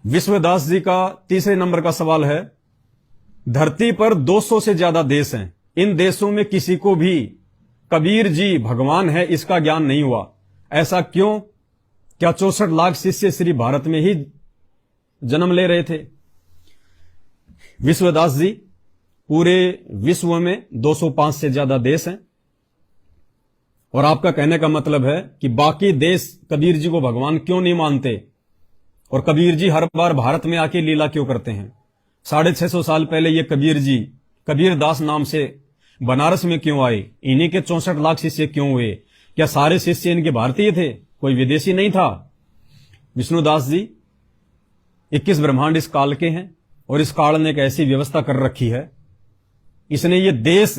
विश्वदास जी का तीसरे नंबर का सवाल है, धरती पर 200 से ज्यादा देश हैं, इन देशों में किसी को भी कबीर जी भगवान है इसका ज्ञान नहीं हुआ, ऐसा क्यों? क्या 64 लाख शिष्य श्री भारत में ही जन्म ले रहे थे? विश्वदास जी, पूरे विश्व में 205 से ज्यादा देश हैं और आपका कहने का मतलब है कि बाकी देश कबीर जी को भगवान क्यों नहीं मानते और कबीर जी हर बार भारत में आके लीला क्यों करते हैं? 650 साल पहले ये कबीर जी कबीर दास नाम से बनारस में क्यों आए? इन्हीं के 64 लाख शिष्य क्यों हुए? क्या सारे शिष्य इनके भारतीय थे, कोई विदेशी नहीं था? विष्णुदास जी, 21 ब्रह्मांड इस काल के हैं और इस काल ने एक ऐसी व्यवस्था कर रखी है, इसने ये देश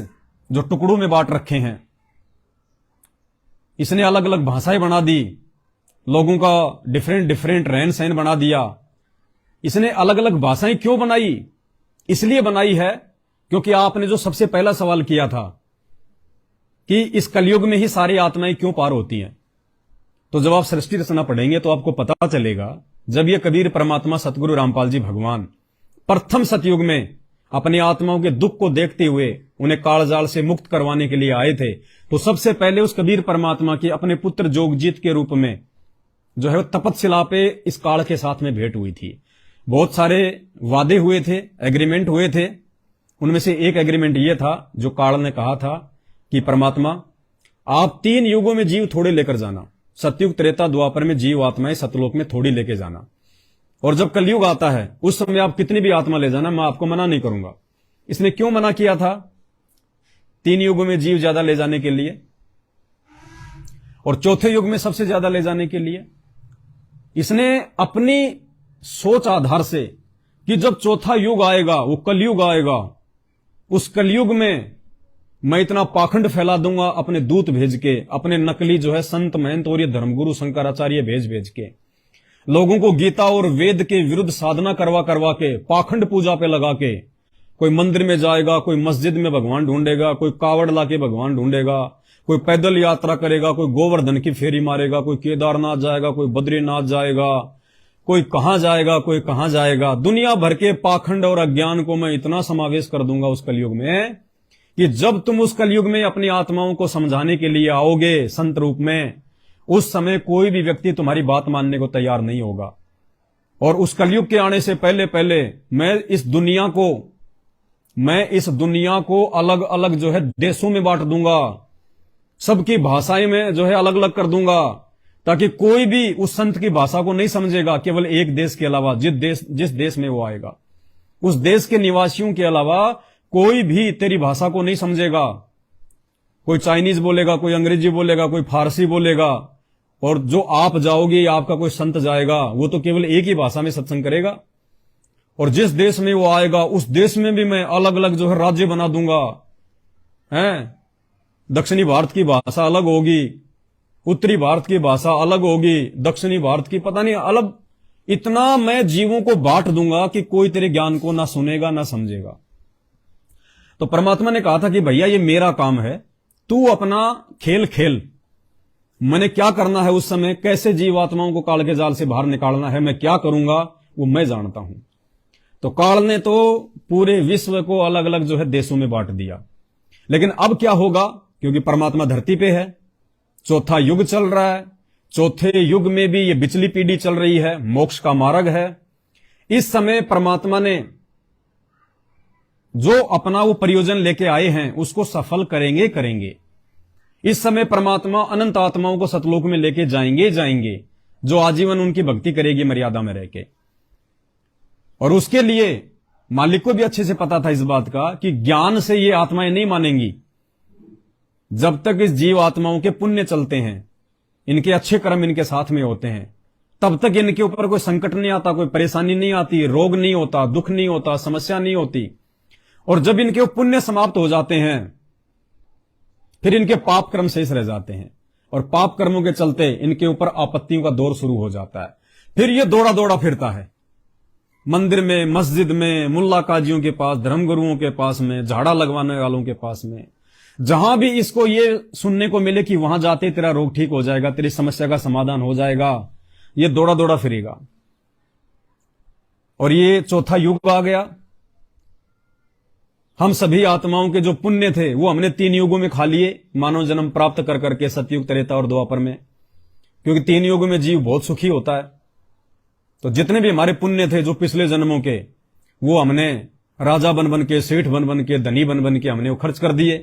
जो टुकड़ों में बांट रखे हैं, इसने अलग अलग भाषाएं बना दी, लोगों का डिफरेंट रहन सहन बना दिया। इसने अलग अलग भाषाएं क्यों बनाई? इसलिए बनाई है क्योंकि आपने जो सबसे पहला सवाल किया था कि इस कलयुग में ही सारी आत्माएं क्यों पार होती हैं, तो जब आप सृष्टि रचना पढ़ेंगे तो आपको पता चलेगा, जब ये कबीर परमात्मा सतगुरु रामपाल जी भगवान प्रथम सतयुग में अपनी आत्माओं के दुख को देखते हुए उन्हें कालजाल से मुक्त करवाने के लिए आए थे, तो सबसे पहले उस कबीर परमात्मा की अपने पुत्र जोगजीत के रूप में जो है तपतशिला पे इस काल के साथ में भेंट हुई थी। बहुत सारे वादे हुए थे, एग्रीमेंट हुए थे। उनमें से एक एग्रीमेंट यह था जो काल ने कहा था कि परमात्मा आप 3 युगों में जीव थोड़े लेकर जाना, सतयुग त्रेता द्वापर में जीव आत्माएं सतलोक में थोड़ी लेके जाना, और जब कलयुग आता है उस समय आप कितनी भी आत्मा ले जाना, मैं आपको मना नहीं करूंगा। इसने क्यों मना किया था? 3 युगों में जीव ज्यादा ले जाने के लिए और चौथे युग में सबसे ज्यादा ले जाने के लिए। इसने अपनी सोच आधार से कि जब चौथा युग आएगा, वो कलयुग आएगा, उस कलयुग में मैं इतना पाखंड फैला दूंगा अपने दूत भेज के, अपने नकली जो है संत महंत और ये धर्मगुरु शंकराचार्य भेज के लोगों को गीता और वेद के विरुद्ध साधना करवा करवा के, पाखंड पूजा पे लगा के, कोई मंदिर में जाएगा, कोई मस्जिद में भगवान ढूंढेगा, कोई कावड़ लाके भगवान ढूंढेगा, कोई पैदल यात्रा करेगा, कोई गोवर्धन की फेरी मारेगा, कोई केदारनाथ जाएगा, कोई बद्रीनाथ जाएगा, कोई कहां जाएगा, कोई कहां जाएगा। दुनिया भर के पाखंड और अज्ञान को मैं इतना समावेश कर दूंगा उस कलयुग में कि जब तुम उस कलयुग में अपनी आत्माओं को समझाने के लिए आओगे संत रूप में, उस समय कोई भी व्यक्ति तुम्हारी बात मानने को तैयार नहीं होगा। और उस कलयुग के आने से पहले पहले मैं इस दुनिया को अलग अलग जो है देशों में बांट दूंगा, सबकी भाषाएं में जो है अलग अलग कर दूंगा, ताकि कोई भी उस संत की भाषा को नहीं समझेगा। केवल एक देश के अलावा जिस देश में वो आएगा, उस देश के निवासियों के अलावा कोई भी तेरी भाषा को नहीं समझेगा। कोई चाइनीज बोलेगा, कोई अंग्रेजी बोलेगा, कोई फारसी बोलेगा, और जो आप जाओगे या आपका कोई संत जाएगा वो तो केवल एक ही भाषा में सत्संग करेगा। और जिस देश में वो आएगा उस देश में भी मैं अलग अलग जो है राज्य बना दूंगा। हैं, दक्षिणी भारत की भाषा अलग होगी, उत्तरी भारत की भाषा अलग होगी, दक्षिणी भारत की पता नहीं अलग। इतना मैं जीवों को बांट दूंगा कि कोई तेरे ज्ञान को ना सुनेगा ना समझेगा। तो परमात्मा ने कहा था कि भैया ये मेरा काम है, तू अपना खेल खेल। मैंने क्या करना है उस समय, कैसे जीवात्माओं को काल के जाल से बाहर निकालना है, मैं क्या करूंगा वो मैं जानता हूं। तो काल ने तो पूरे विश्व को अलग अलग जो है देशों में बांट दिया। लेकिन अब क्या होगा, क्योंकि परमात्मा धरती पे है, चौथा युग चल रहा है, चौथे युग में भी ये बिचली पीढ़ी चल रही है, मोक्ष का मार्ग है। इस समय परमात्मा ने जो अपना वो प्रयोजन लेके आए हैं उसको सफल करेंगे। इस समय परमात्मा अनंत आत्माओं को सतलोक में लेके जाएंगे, जो आजीवन उनकी भक्ति करेगी मर्यादा में रहके। और उसके लिए मालिक को भी अच्छे से पता था इस बात का कि ज्ञान से ये आत्माएं नहीं मानेंगी। जब तक इस जीव आत्माओं के पुण्य चलते हैं, इनके अच्छे कर्म इनके साथ में होते हैं, तब तक इनके ऊपर कोई संकट नहीं आता, कोई परेशानी नहीं आती, रोग नहीं होता, दुख नहीं होता, समस्या नहीं होती। और जब इनके पुण्य समाप्त हो जाते हैं फिर इनके पाप कर्म शेष रह जाते हैं, और पाप कर्मों के चलते इनके ऊपर आपत्तियों का दौर शुरू हो जाता है। फिर ये दौड़ा फिरता है मंदिर में, मस्जिद में, मुल्ला काजियों के पास, धर्मगुरुओं के पास में, झाड़ा लगवाने वालों के पास में, जहां भी इसको ये सुनने को मिले कि वहां जाते तेरा रोग ठीक हो जाएगा, तेरी समस्या का समाधान हो जाएगा, ये दौड़ा फिरेगा। और ये चौथा युग आ गया। हम सभी आत्माओं के जो पुण्य थे वो हमने 3 युगों में खा लिए, मानव जन्म प्राप्त कर करके, सतयुग, त्रेता और द्वापर में, क्योंकि 3 युगों में जीव बहुत सुखी होता है। तो जितने भी हमारे पुण्य थे जो पिछले जन्मों के, वो हमने राजा बन बन के, सेठ बन बन के, धनी बन बन के हमने वो खर्च कर दिए।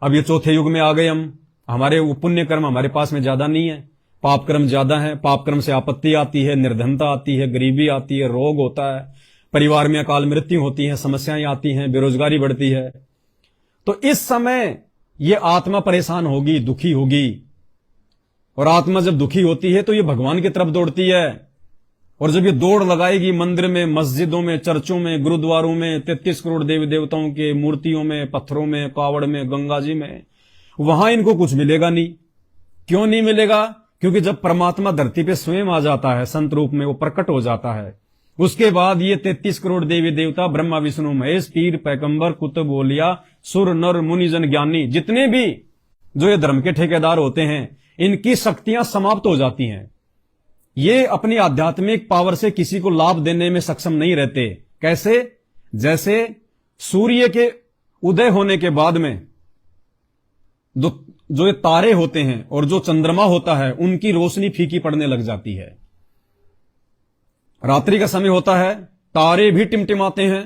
अब ये चौथे युग में आ गए हम। हमारे वो पुण्य कर्म हमारे पास में ज्यादा नहीं है, पाप कर्म ज्यादा है। पाप कर्म से आपत्ति आती है, निर्धनता आती है, गरीबी आती है, रोग होता है, परिवार में अकाल मृत्यु होती है, समस्याएं आती हैं, बेरोजगारी बढ़ती है। तो इस समय ये आत्मा परेशान होगी, दुखी होगी। और आत्मा जब दुखी होती है तो ये भगवान की तरफ दौड़ती है। और जब ये दौड़ लगाएगी मंदिर में, मस्जिदों में, चर्चों में, गुरुद्वारों में, 33 करोड़ देवी देवताओं के मूर्तियों में, पत्थरों में, कावड़ में, गंगा जी में, वहां इनको कुछ मिलेगा नहीं। क्यों नहीं मिलेगा? क्योंकि जब परमात्मा धरती पे स्वयं आ जाता है, संत रूप में वो प्रकट हो जाता है, उसके बाद ये 33 करोड़ देवी देवता, ब्रह्मा विष्णु महेश, पीर पैगंबर, कुतुब औलिया, सुर नर मुनिजन ज्ञानी, जितने भी जो ये धर्म के ठेकेदार होते हैं, इनकी शक्तियां समाप्त हो जाती हैं। ये अपनी आध्यात्मिक पावर से किसी को लाभ देने में सक्षम नहीं रहते। कैसे? जैसे सूर्य के उदय होने के बाद में जो ये तारे होते हैं और जो चंद्रमा होता है, उनकी रोशनी फीकी पड़ने लग जाती है। रात्रि का समय होता है, तारे भी टिमटिमाते हैं,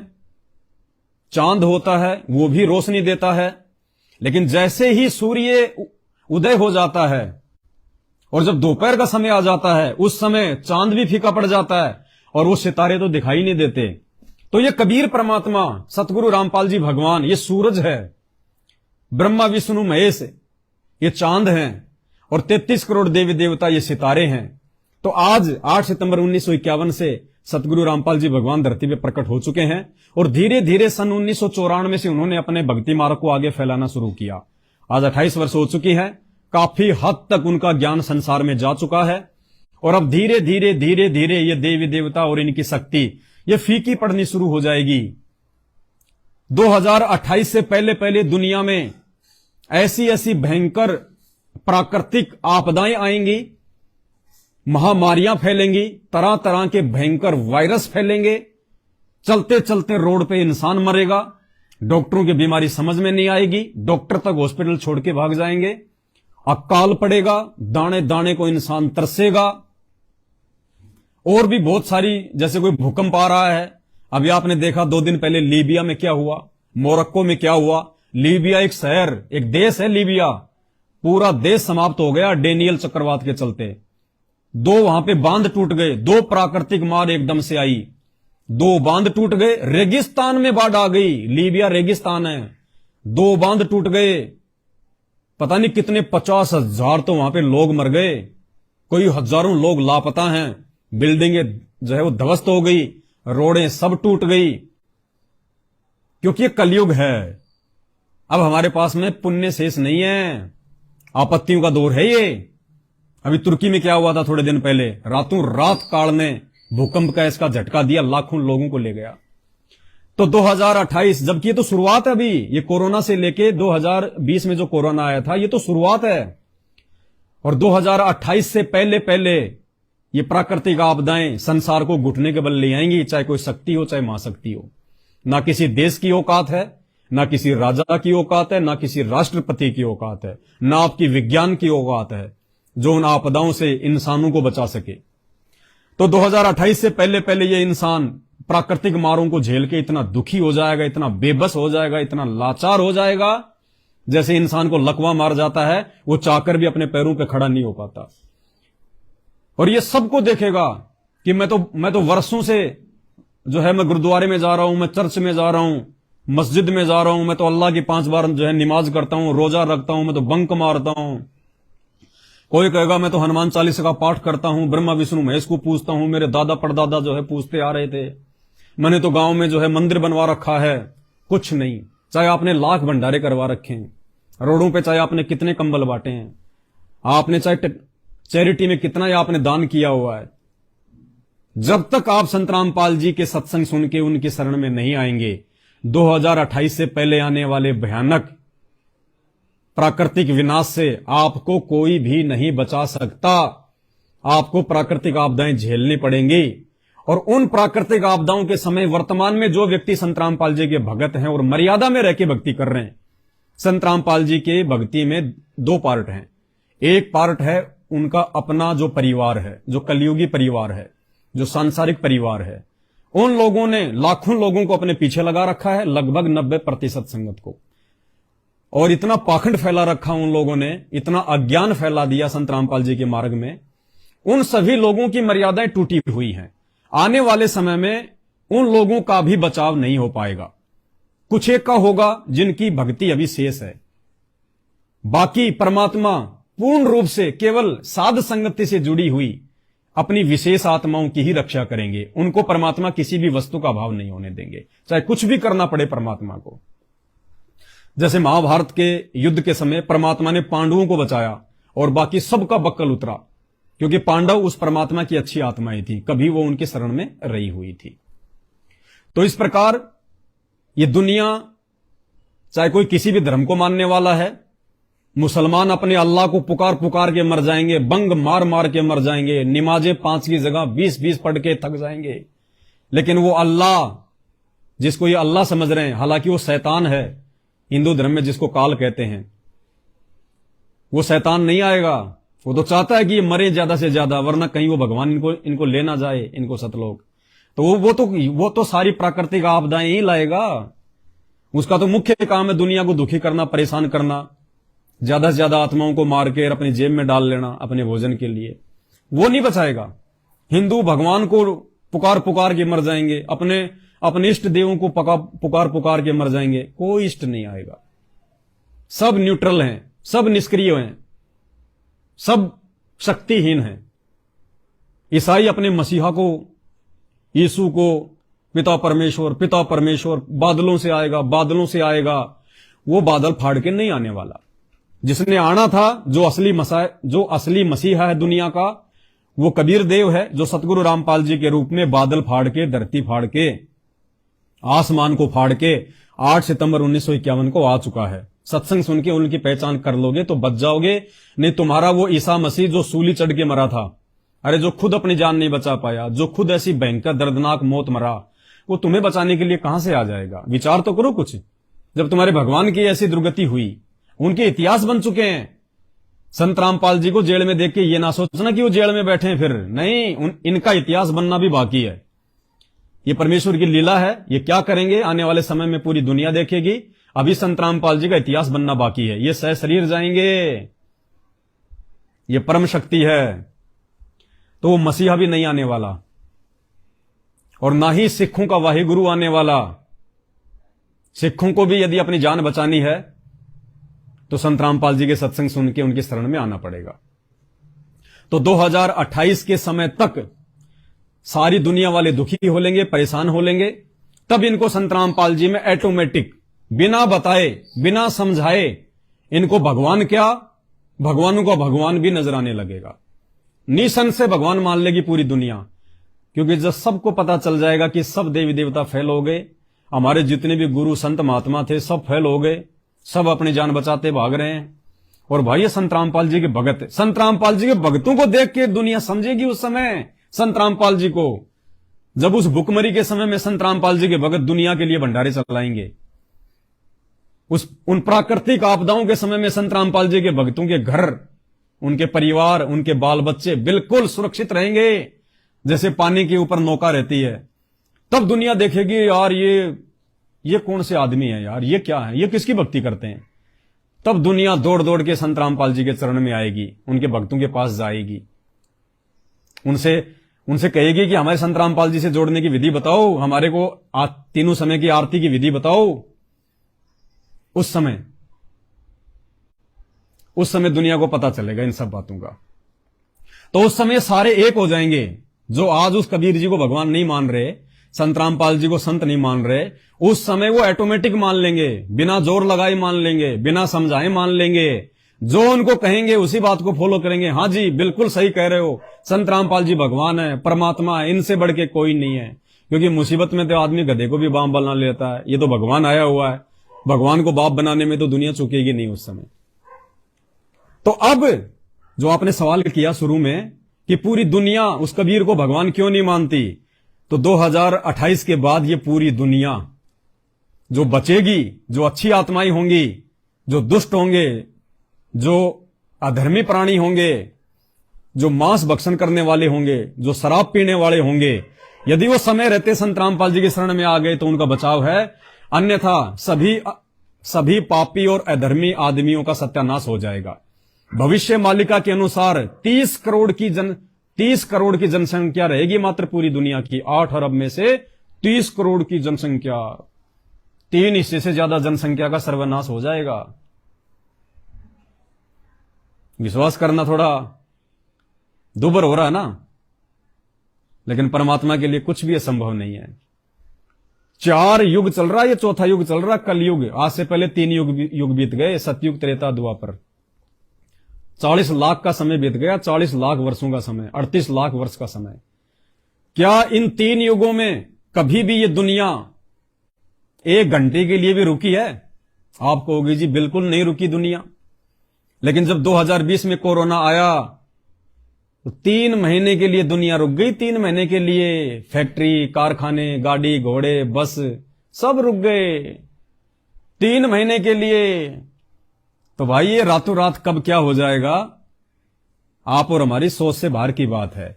चांद होता है वो भी रोशनी देता है। लेकिन जैसे ही सूर्य उदय हो जाता है और जब दोपहर का समय आ जाता है, उस समय चांद भी फीका पड़ जाता है और वो सितारे तो दिखाई नहीं देते। तो ये कबीर परमात्मा, सतगुरु रामपाल जी भगवान, ये सूरज है, ब्रह्मा विष्णु महेश ये चांद हैं, और 33 करोड़ देवी देवता ये सितारे हैं। तो आज 8 सितंबर 1951 से सतगुरु रामपाल जी भगवान धरती पे प्रकट हो चुके हैं। और धीरे धीरे सन 1994 से उन्होंने अपने भक्ति मार्ग को आगे फैलाना शुरू किया। आज 28 वर्ष हो चुकी है। काफी हद तक उनका ज्ञान संसार में जा चुका है। और अब धीरे धीरे धीरे धीरे ये देवी देवता और इनकी शक्ति ये फीकी पड़नी शुरू हो जाएगी। 2028 से पहले पहले दुनिया में ऐसी ऐसी भयंकर प्राकृतिक आपदाएं आएंगी, महामारियां फैलेंगी, तरह तरह के भयंकर वायरस फैलेंगे, चलते चलते रोड पे इंसान मरेगा, डॉक्टरों की बीमारी समझ में नहीं आएगी, डॉक्टर तक हॉस्पिटल छोड़ के भाग जाएंगे, अकाल पड़ेगा, दाने दाने को इंसान तरसेगा। और भी बहुत सारी, जैसे कोई भूकंप आ रहा है। अभी आपने देखा 2 दिन पहले लीबिया में क्या हुआ, मोरक्को में क्या हुआ। लीबिया एक शहर, एक देश है लीबिया, पूरा देश समाप्त हो गया डेनियल चक्रवात के चलते। 2 वहां पे बांध टूट गए, 2 प्राकृतिक मार एकदम से आई, 2 बांध टूट गए, रेगिस्तान में बाढ़ आ गई। लीबिया रेगिस्तान है, 2 बांध टूट गए, पता नहीं कितने 50,000 तो वहां पे लोग मर गए, कोई हजारों लोग लापता हैं, बिल्डिंगें जो है वो ध्वस्त हो गई, रोडें सब टूट गई, क्योंकि ये कलयुग है। अब हमारे पास में पुण्य शेष नहीं है, आपत्तियों का दौर है ये। अभी तुर्की में क्या हुआ था थोड़े दिन पहले, रातों रात काल ने भूकंप का इसका झटका दिया, लाखों लोगों को ले गया। तो 2028, जबकि ये तो शुरुआत है, अभी ये कोरोना से लेके 2020 में जो कोरोना आया था ये तो शुरुआत है। और 2028 से पहले पहले ये प्राकृतिक आपदाएं संसार को घुटने के बल ले आएंगी, चाहे कोई शक्ति हो चाहे महाशक्ति हो। ना किसी देश की औकात है, ना किसी राजा की औकात है, ना किसी राष्ट्रपति की औकात है, ना आपकी विज्ञान की औकात है जो उन आपदाओं से इंसानों को बचा सके। तो 2028 से पहले पहले ये इंसान प्राकृतिक मारों को झेल के इतना दुखी हो जाएगा, इतना बेबस हो जाएगा, इतना लाचार हो जाएगा, जैसे इंसान को लकवा मार जाता है, वो चाहकर भी अपने पैरों पे खड़ा नहीं हो पाता। और ये सबको देखेगा कि मैं तो वर्षों से जो है, मैं गुरुद्वारे में जा रहा हूं, मैं चर्च में जा रहा हूं, मस्जिद में जा रहा हूं, मैं तो अल्लाह की 5 बार जो है नमाज करता हूं, रोजा रखता हूं, मैं तो बंक मारता हूं। कोई कहेगा मैं तो हनुमान चालीसा का पाठ करता हूं, ब्रह्मा विष्णु महेश को पूजता हूं, मेरे दादा परदादा जो है पूजते आ रहे थे, मैंने तो गांव में जो है मंदिर बनवा रखा है। कुछ नहीं, चाहे आपने लाख भंडारे करवा रखे हैं रोडों पे, चाहे आपने कितने कंबल बांटे हैं, आपने चाहे चैरिटी में कितना ही आपने दान किया हुआ है, जब तक आप संत रामपाल जी के सत्संग सुन के उनकी शरण में नहीं आएंगे, 2028 से पहले आने वाले भयानक प्राकृतिक विनाश से आपको कोई भी नहीं बचा सकता। आपको प्राकृतिक आपदाएं झेलनी पड़ेंगी। और उन प्राकृतिक आपदाओं के समय वर्तमान में जो व्यक्ति संत रामपाल जी के भगत हैं और मर्यादा में रह के भक्ति कर रहे हैं, संत रामपाल जी के भक्ति में दो पार्ट हैं। एक पार्ट है उनका अपना जो परिवार है, जो कलयुगी परिवार है, जो सांसारिक परिवार है। उन लोगों ने लाखों लोगों को अपने पीछे लगा रखा है, लगभग 90% संगत को, और इतना पाखंड फैला रखा उन लोगों ने, इतना अज्ञान फैला दिया संत रामपाल जी के मार्ग में। उन सभी लोगों की मर्यादाएं टूटी हुई हैं। आने वाले समय में उन लोगों का भी बचाव नहीं हो पाएगा। कुछ एक का होगा जिनकी भक्ति अभी शेष है, बाकी परमात्मा पूर्ण रूप से केवल साध संगति से जुड़ी हुई अपनी विशेष आत्माओं की ही रक्षा करेंगे। उनको परमात्मा किसी भी वस्तु का अभाव नहीं होने देंगे, चाहे कुछ भी करना पड़े परमात्मा को। जैसे महाभारत के युद्ध के समय परमात्मा ने पांडवों को बचाया और बाकी सबका बक्कल उतरा, क्योंकि पांडव उस परमात्मा की अच्छी आत्माएं थी, कभी वो उनकी शरण में रही हुई थी। तो इस प्रकार ये दुनिया, चाहे कोई किसी भी धर्म को मानने वाला है, मुसलमान अपने अल्लाह को पुकार पुकार के मर जाएंगे, बंग मार मार के मर जाएंगे, नमाजें 5 की जगह 20-20 पढ़ के थक जाएंगे, लेकिन वो अल्लाह जिसको ये अल्लाह समझ रहे हैं, हालांकि वो शैतान है। हिंदू धर्म में जिसको काल कहते हैं, वो शैतान नहीं आएगा। वो तो चाहता है कि ये मरे ज्यादा से ज्यादा, वरना कहीं वो भगवान इनको ले ना जाए, इनको सतलोक। तो वो तो सारी प्राकृतिक आपदाएं ही लाएगा। उसका तो मुख्य काम है दुनिया को दुखी करना, परेशान करना, ज्यादा से ज्यादा आत्माओं को मार के अपनी जेब में डाल लेना अपने भोजन के लिए। वो नहीं बचाएगा। हिंदू भगवान को पुकार पुकार के मर जाएंगे, अपने इष्ट देवों को पुकार पुकार के मर जाएंगे, कोई इष्ट नहीं आएगा। सब न्यूट्रल हैं, सब निष्क्रिय हैं, सब शक्तिहीन हैं। ईसाई अपने मसीहा को, यीशु को पिता परमेश्वर बादलों से आएगा, बादलों से आएगा। वो बादल फाड़ के नहीं आने वाला। जिसने आना था, जो असली मसीहा है दुनिया का, वो कबीर देव है, जो सतगुरु रामपाल जी के रूप में बादल फाड़ के, धरती फाड़ के, आसमान को फाड़ के 8 सितंबर 1951 को आ चुका है। सत्संग सुन के उनकी पहचान कर लोगे तो बच जाओगे, नहीं तुम्हारा वो ईसा मसीह जो सूली चढ़ के मरा था, अरे जो खुद अपनी जान नहीं बचा पाया, जो खुद ऐसी भयंकर दर्दनाक मौत मरा, वो तुम्हें बचाने के लिए कहां से आ जाएगा? विचार तो करो कुछ। जब तुम्हारे भगवान की ऐसी दुर्गति हुई, उनके इतिहास बन चुके हैं। संत रामपाल जी को जेल में देख के ये ना सोचना कि वो जेल में बैठे हैं, फिर नहीं, इनका इतिहास बनना भी बाकी है। ये परमेश्वर की लीला है। ये क्या करेंगे आने वाले समय में पूरी दुनिया देखेगी। अभी संत रामपाल जी का इतिहास बनना बाकी है। ये सह शरीर जाएंगे, ये परम शक्ति है। तो वो मसीहा भी नहीं आने वाला, और ना ही सिखों का वाहिगुरु आने वाला। सिखों को भी यदि अपनी जान बचानी है तो संत रामपाल जी के सत्संग सुन के उनकी शरण में आना पड़ेगा। तो 2028 के समय तक सारी दुनिया वाले दुखी हो लेंगे, परेशान हो लेंगे। तब इनको संत रामपाल जी में ऑटोमेटिक, बिना बताए, बिना समझाए, इनको भगवान क्या, भगवानों का भगवान भी नजर आने लगेगा। निसंग से भगवान मान लेगी पूरी दुनिया, क्योंकि जब सबको पता चल जाएगा कि सब देवी देवता फेल हो गए, हमारे जितने भी गुरु संत महात्मा थे सब फेल हो गए, सब अपनी जान बचाते भाग रहे हैं। और भाई ये संत रामपाल जी के भगत, संत रामपाल जी के भगतों को देख के दुनिया समझेगी उस समय संत रामपाल जी को। जब उस भुखमरी के समय में संत रामपाल जी के भगत दुनिया के लिए भंडारे चलाएंगे, उन प्राकृतिक आपदाओं के समय में संत रामपाल जी के भक्तों के घर, उनके परिवार, उनके बाल बच्चे बिल्कुल सुरक्षित रहेंगे, जैसे पानी के ऊपर नौका रहती है। तब दुनिया देखेगी यार ये कौन से आदमी है यार, ये क्या है, ये किसकी भक्ति करते हैं। तब दुनिया दौड़ दौड़ के संत रामपाल जी के चरण में आएगी, उनके भक्तों के पास जाएगी, उनसे कहेगी कि हमारे संत रामपाल जी से जोड़ने की विधि बताओ, हमारे को तीनों समय की आरती की विधि बताओ। उस समय दुनिया को पता चलेगा इन सब बातों का। तो उस समय सारे एक हो जाएंगे। जो आज उस कबीर जी को भगवान नहीं मान रहे, संत रामपाल जी को संत नहीं मान रहे, उस समय वो ऑटोमेटिक मान लेंगे, बिना जोर लगाए मान लेंगे, बिना समझाए मान लेंगे। जो उनको कहेंगे उसी बात को फॉलो करेंगे। हाँ जी, बिल्कुल सही कह रहे हो, संत रामपाल जी भगवान है, परमात्मा है, इनसे बढ़ के कोई नहीं है। क्योंकि मुसीबत में तो आदमी गधे को भी बाप बना लेता है, ये तो भगवान आया हुआ है। भगवान को बाप बनाने में तो दुनिया चुकेगी नहीं उस समय। तो अब जो आपने सवाल किया शुरू में कि पूरी दुनिया उस कबीर को भगवान क्यों नहीं मानती, तो 2028 के बाद ये पूरी दुनिया जो बचेगी, जो अच्छी आत्माएं होंगी, जो दुष्ट होंगे, जो अधर्मी प्राणी होंगे, जो मांस भक्षण करने वाले होंगे, जो शराब पीने वाले होंगे, यदि वो समय रहते संत रामपाल जी की शरण में आ गए तो उनका बचाव है, अन्यथा सभी पापी और अधर्मी आदमियों का सत्यानाश हो जाएगा। भविष्य मालिका के अनुसार 30 करोड़ की जनसंख्या रहेगी मात्र पूरी दुनिया की। 8 अरब में से 30 करोड़ की जनसंख्या, 3 हिस्से से ज्यादा जनसंख्या का सर्वनाश हो जाएगा। विश्वास करना थोड़ा दुबर हो रहा है ना, लेकिन परमात्मा के लिए कुछ भी असंभव नहीं है। 4 युग चल रहा है, ये चौथा युग चल रहा, कलयुग। आज से पहले 3 युग बीत गए, सतयुग, त्रेता, द्वापर। 40 लाख का समय बीत गया, 40 लाख वर्षों का समय, 38 लाख वर्ष का समय। क्या इन 3 युगों में कभी भी ये दुनिया 1 घंटे के लिए भी रुकी है? आप कहोगे जी बिल्कुल नहीं रुकी दुनिया। लेकिन जब 2020 में कोरोना आया तो 3 महीने के लिए दुनिया रुक गई। 3 महीने के लिए फैक्ट्री, कारखाने, गाड़ी, घोड़े, बस सब रुक गए 3 महीने के लिए। तो भाई ये रातों रात कब क्या हो जाएगा, आप और हमारी सोच से बाहर की बात है।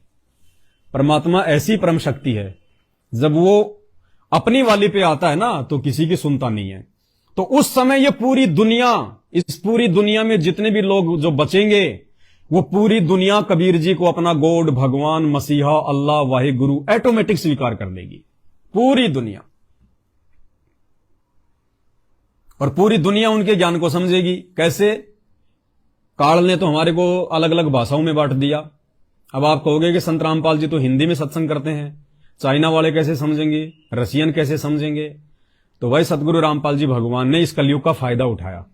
परमात्मा ऐसी परम शक्ति है, जब वो अपनी वाली पे आता है ना तो किसी की सुनता नहीं है। तो उस समय ये पूरी दुनिया, इस पूरी दुनिया में जितने भी लोग जो बचेंगे, वो पूरी दुनिया कबीर जी को अपना गॉड, भगवान, मसीहा, अल्लाह, वाहे गुरु ऑटोमेटिक स्वीकार कर लेगी, पूरी दुनिया। और पूरी दुनिया उनके ज्ञान को समझेगी। कैसे? काल ने तो हमारे को अलग अलग भाषाओं में बांट दिया। अब आप कहोगे कि संत रामपाल जी तो हिंदी में सत्संग करते हैं, चाइना वाले कैसे समझेंगे, रशियन कैसे समझेंगे? तो भाई सतगुरु रामपाल जी भगवान ने इस कलयुग का फायदा उठाया।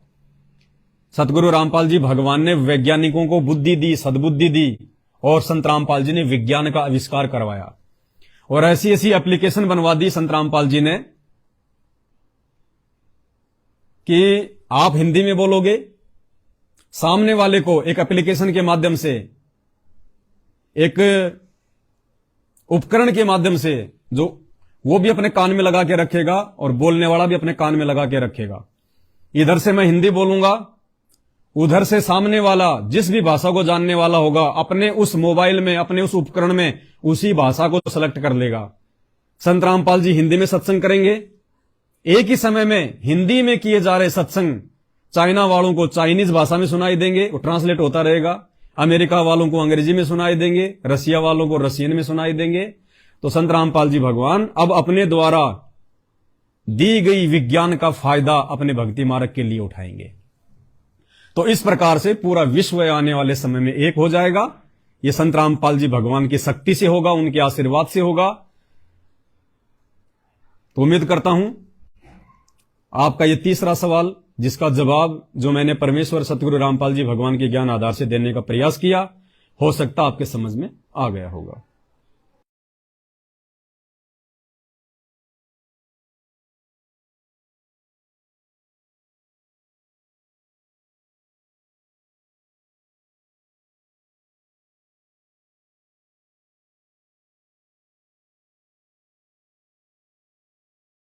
सतगुरु रामपाल जी भगवान ने वैज्ञानिकों को बुद्धि दी, सद्बुद्धि दी, और संत रामपाल जी ने विज्ञान का आविष्कार करवाया। और ऐसी ऐसी एप्लीकेशन बनवा दी संत रामपाल जी ने कि आप हिंदी में बोलोगे, सामने वाले को एक एप्लीकेशन के माध्यम से, एक उपकरण के माध्यम से, जो वो भी अपने कान में लगा के रखेगा और बोलने वाला भी अपने कान में लगा के रखेगा। इधर से मैं हिंदी बोलूंगा, उधर से सामने वाला जिस भी भाषा को जानने वाला होगा अपने उस मोबाइल में, अपने उस उपकरण में उसी भाषा को सेलेक्ट कर लेगा। संत रामपाल जी हिंदी में सत्संग करेंगे, एक ही समय में हिंदी में किए जा रहे सत्संग चाइना वालों को चाइनीज भाषा में सुनाई देंगे, वो ट्रांसलेट होता रहेगा। अमेरिका वालों को अंग्रेजी में सुनाई देंगे, रसिया वालों को रशियन में सुनाई देंगे। तो संत रामपाल जी भगवान अब अपने द्वारा दी गई विज्ञान का फायदा अपने भक्ति मार्ग के लिए उठाएंगे। तो इस प्रकार से पूरा विश्व आने वाले समय में एक हो जाएगा। ये संत रामपाल जी भगवान की शक्ति से होगा, उनके आशीर्वाद से होगा। तो उम्मीद करता हूं आपका ये तीसरा सवाल, जिसका जवाब जो मैंने परमेश्वर सतगुरु रामपाल जी भगवान के ज्ञान आधार से देने का प्रयास किया, हो सकता आपके समझ में आ गया होगा।